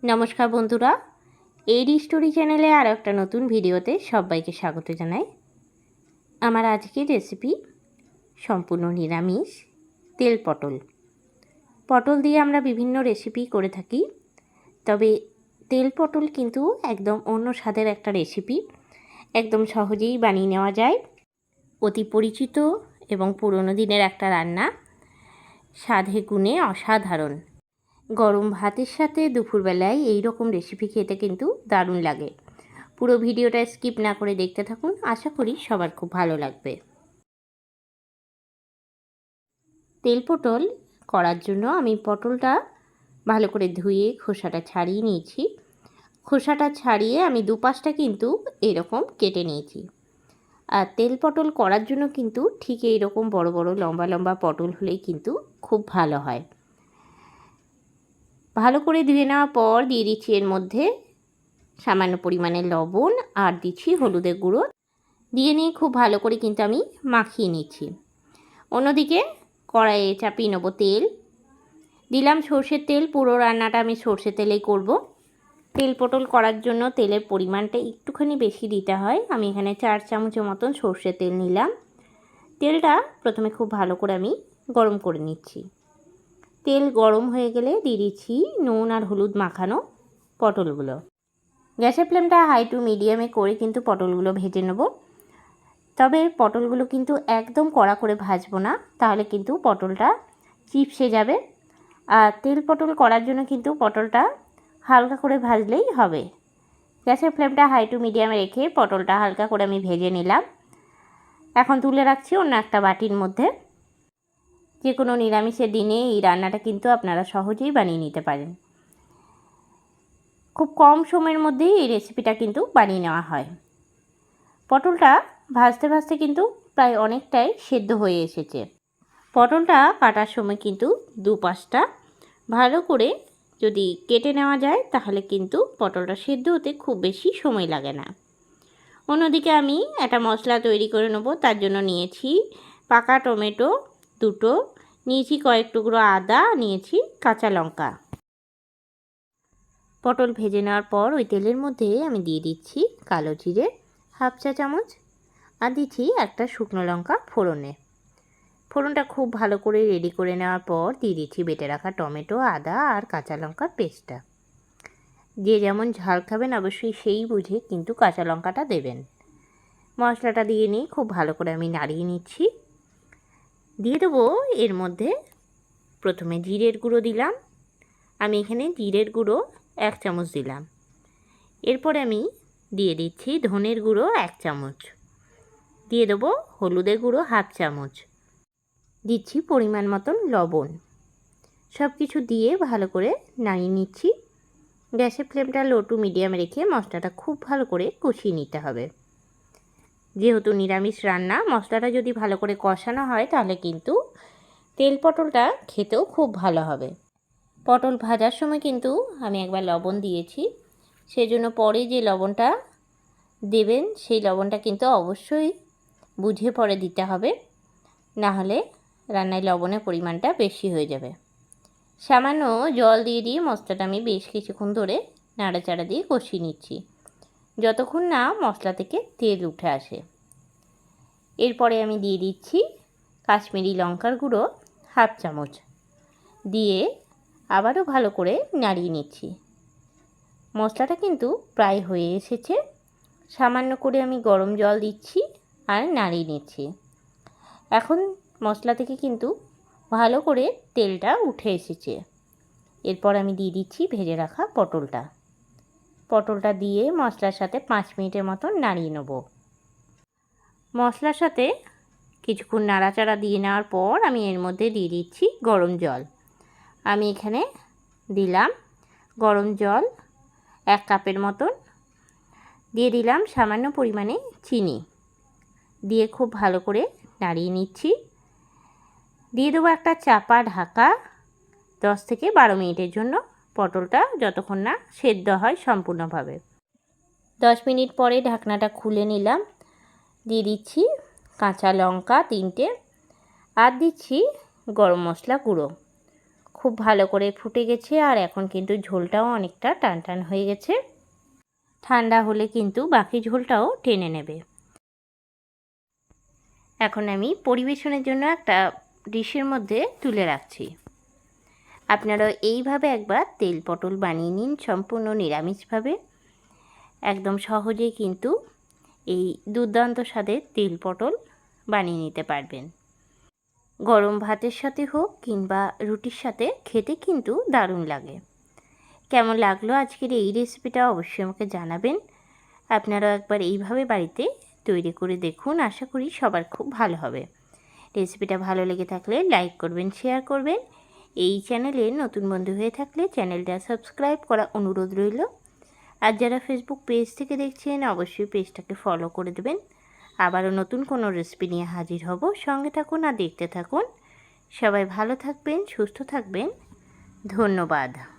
নমস্কার বন্ধুরা, eighty story চ্যানেলে আরও একটা নতুন ভিডিওতে সবাইকে স্বাগত জানাই। আমার আজকের রেসিপি সম্পূর্ণ নিরামিষ তেল পটল। পটল দিয়ে আমরা বিভিন্ন রেসিপি করে থাকি, তবে তেল পটল কিন্তু একদম অন্য স্বাদের একটা রেসিপি। একদম সহজেই বানিয়ে নেওয়া যায়। অতি পরিচিত এবং পুরনো দিনের একটা রান্না, স্বাদে গুণে অসাধারণ। গরম ভাতের সাথে দুপুরবেলায় এই রকম রেসিপি খেতে কিন্তু দারুণ লাগে। পুরো ভিডিওটা স্কিপ না করে দেখতে থাকুন, আশা করি সবার খুব ভালো লাগবে। তেল পটল করার জন্য আমি পটলটা ভালো করে ধুয়ে খোসাটা ছাড়িয়ে নিয়েছি। খোসাটা ছাড়িয়ে আমি দুপাশটা কিন্তু এরকম কেটে নিয়েছি। আর তেল পটল করার জন্য কিন্তু ঠিক এইরকম বড় বড় লম্বা লম্বা পটল হলেই কিন্তু খুব ভালো হয়। ভালো করে ধুয়ে নেওয়ার পর দিয়ে দিচ্ছি এর মধ্যে সামান্য পরিমাণে লবণ আর দিচ্ছি হলুদের গুঁড়ো। দিয়ে নিয়ে খুব ভালো করে কিন্তু আমি মাখিয়ে নিচ্ছি। অন্যদিকে কড়াইয়ে চাপিয়ে নেবো তেল। দিলাম সর্ষের তেল। পুরো রান্নাটা আমি সর্ষের তেলেই করব। তেল পটল করার জন্য তেলের পরিমাণটা একটুখানি বেশি দিতে হয়। আমি এখানে 4 চামচের মতন সর্ষের তেল নিলাম। তেলটা প্রথমে খুব ভালো করে আমি গরম করে নিচ্ছি। তেল গরম হয়ে গেলে দিয়ে দিচ্ছি নুন আর হলুদ মাখানো পটলগুলো। গ্যাসের ফ্লেমটা হাই টু মিডিয়ামে করে কিন্তু পটলগুলো ভেজে নেব। তবে পটলগুলো কিন্তু একদম কড়া করে ভাজবো না, তাহলে কিন্তু পটলটা চিপসে যাবে। আর তেল পটল করার জন্য কিন্তু পটলটা হালকা করে ভাজলেই হবে। গ্যাসের ফ্লেমটা হাই টু মিডিয়ামে রেখে পটলটা হালকা করে আমি ভেজে নিলাম। এখন তুলে রাখছি অন্য একটা বাটির মধ্যে। যে কোনো নিরামিষের দিনে এই রান্নাটা কিন্তু আপনারা সহজেই বানিয়ে নিতে পারেন। খুব কম সময়ের মধ্যেই এই রেসিপিটা কিন্তু বানিয়ে নেওয়া হয়। পটলটা ভাজতে ভাজতে কিন্তু প্রায় অনেকটাই সেদ্ধ হয়ে এসেছে। পটলটা কাটার সময় কিন্তু দুপাশটা ভালো করে যদি কেটে নেওয়া যায় তাহলে কিন্তু পটলটা সেদ্ধ হতে খুব বেশি সময় লাগে না। অন্যদিকে আমি একটা মশলা তৈরি করে নেব। তার জন্য নিয়েছি পাকা টমেটো 2টো, নিয়েছি কয়েক টুকরো আদা, নিয়েছি কাঁচা লঙ্কা। পটল ভেজে নেওয়ার পর ওই তেলের মধ্যে আমি দিয়ে দিচ্ছি কালো জিরে 1/2 চা চামচ আর দিচ্ছি একটা শুকনো লঙ্কা ফোড়নে। ফোড়নটা খুব ভালো করে রেডি করে নেওয়ার পর দিয়ে দিচ্ছি বেটে রাখা টমেটো, আদা আর কাঁচা লঙ্কার পেস্টটা। যে যেমন ঝাল খাবেন অবশ্যই সেই বুঝে কিন্তু কাঁচা লঙ্কাটা দেবেন। মশলাটা দিয়ে নিয়ে খুব ভালো করে আমি নাড়িয়ে নিচ্ছি। দিয়ে দেবো এর মধ্যে প্রথমে জিরের গুঁড়ো দিলাম। আমি এখানে জিরের গুঁড়ো 1 চামচ দিলাম। এরপরে আমি দিয়ে দিচ্ছি ধনের গুঁড়ো 1 চামচ। দিয়ে দেবো হলুদের গুঁড়ো 1/2 চামচ। দিচ্ছি পরিমাণ মতন লবণ। সব কিছু দিয়ে ভালো করে নাড়িয়ে নিচ্ছি। গ্যাসের ফ্লেমটা লো টু মিডিয়ামে রেখে মশলাটা খুব ভালো করে কষিয়ে নিতে হবে। যেহেতু নিরামিষ রান্না, মশলাটা যদি ভালো করে কষানো হয় তাহলে কিন্তু তেল পটলটা খেতেও খুব ভালো হবে। পটল ভাজার সময় কিন্তু আমি একবার লবণ দিয়েছি, সেজন্য পরে যে লবণটা দেবেন সেই লবণটা কিন্তু অবশ্যই বুঝে পরে দিতে হবে, না হলে রান্নায় লবণের পরিমাণটা বেশি হয়ে যাবে। সামান্য জল দিয়ে দিয়ে মশলাটা আমি বেশ কিছুক্ষণ ধরে নাড়াচাড়া দিয়ে কষিয়ে নিচ্ছি, যতক্ষণ না মশলা থেকে তেল উঠে আসে। এরপরে আমি দিয়ে দিচ্ছি কাশ্মীরি লঙ্কার গুঁড়ো 1/2 চামচ। দিয়ে আবারও ভালো করে নাড়িয়ে নিচ্ছি। মশলাটা কিন্তু প্রায় হয়ে এসেছে। সামান্য করে আমি গরম জল দিচ্ছি আর নাড়িয়ে নিচ্ছি। এখন মশলা থেকে কিন্তু ভালো করে তেলটা উঠে এসেছে। এরপর আমি দিয়ে দিচ্ছি ভেজে রাখা পটলটা। পটলটা দিয়ে মশলার সাথে 5 মিনিটের মতন নাড়িয়ে নেব। মশলার সাথে কিছুক্ষণ নাড়াচাড়া দিয়ে নেওয়ার পর আমি এর মধ্যে দিয়ে দিচ্ছি গরম জল। আমি এখানে দিলাম গরম জল 1 কাপের মতন। দিয়ে দিলাম সামান্য পরিমাণে চিনি। দিয়ে খুব ভালো করে নাড়িয়ে নিচ্ছি। দিয়ে দেবো একটা চাপা ঢাকা 10 থেকে 12 মিনিটের জন্য, পটলটা যতক্ষণ না সেদ্ধ হয় সম্পূর্ণভাবে। 10 মিনিট পরে ঢাকনাটা খুলে নিলাম। দিয়ে দিচ্ছি কাঁচা লঙ্কা 3টে আর দিচ্ছি গরম মশলা গুঁড়ো। খুব ভালো করে ফুটে গেছে আর এখন কিন্তু ঝোলটাও অনেকটা টান টান হয়ে গেছে। ঠান্ডা হলে কিন্তু বাকি ঝোলটাও টেনে নেবে। এখন আমি পরিবেশনের জন্য একটা ডিশের মধ্যে তুলে রাখছি। আপনারা এইভাবে একবার তেল পটল বানিয়ে নিন, সম্পূর্ণ নিরামিষভাবে। একদম সহজেই কিন্তু এই দুর্দান্ত স্বাদের তেল পটল বানিয়ে নিতে পারবেন। গরম ভাতের সাথে হোক কিংবা রুটির সাথে খেতে কিন্তু দারুণ লাগে। কেমন লাগলো আজকের এই রেসিপিটা অবশ্যই আমাকে জানাবেন। আপনারাও একবার এইভাবে বাড়িতে তৈরি করে দেখুন, আশা করি সবার খুব ভালো হবে। রেসিপিটা ভালো লেগে থাকলে লাইক করবেন, শেয়ার করবেন। এই চ্যানেলে নতুন বন্ধু হয়ে থাকলে চ্যানেলটা সাবস্ক্রাইব করা অনুরোধ রইল। আর যারা ফেসবুক পেজ থেকে দেখছেন অবশ্যই পেজটাকে ফলো করে দেবেন। আবারও নতুন কোনো রেসিপি নিয়ে হাজির হব, সঙ্গে থাকুন আর দেখতে থাকুন। সবাই ভালো থাকবেন, সুস্থ থাকবেন। ধন্যবাদ।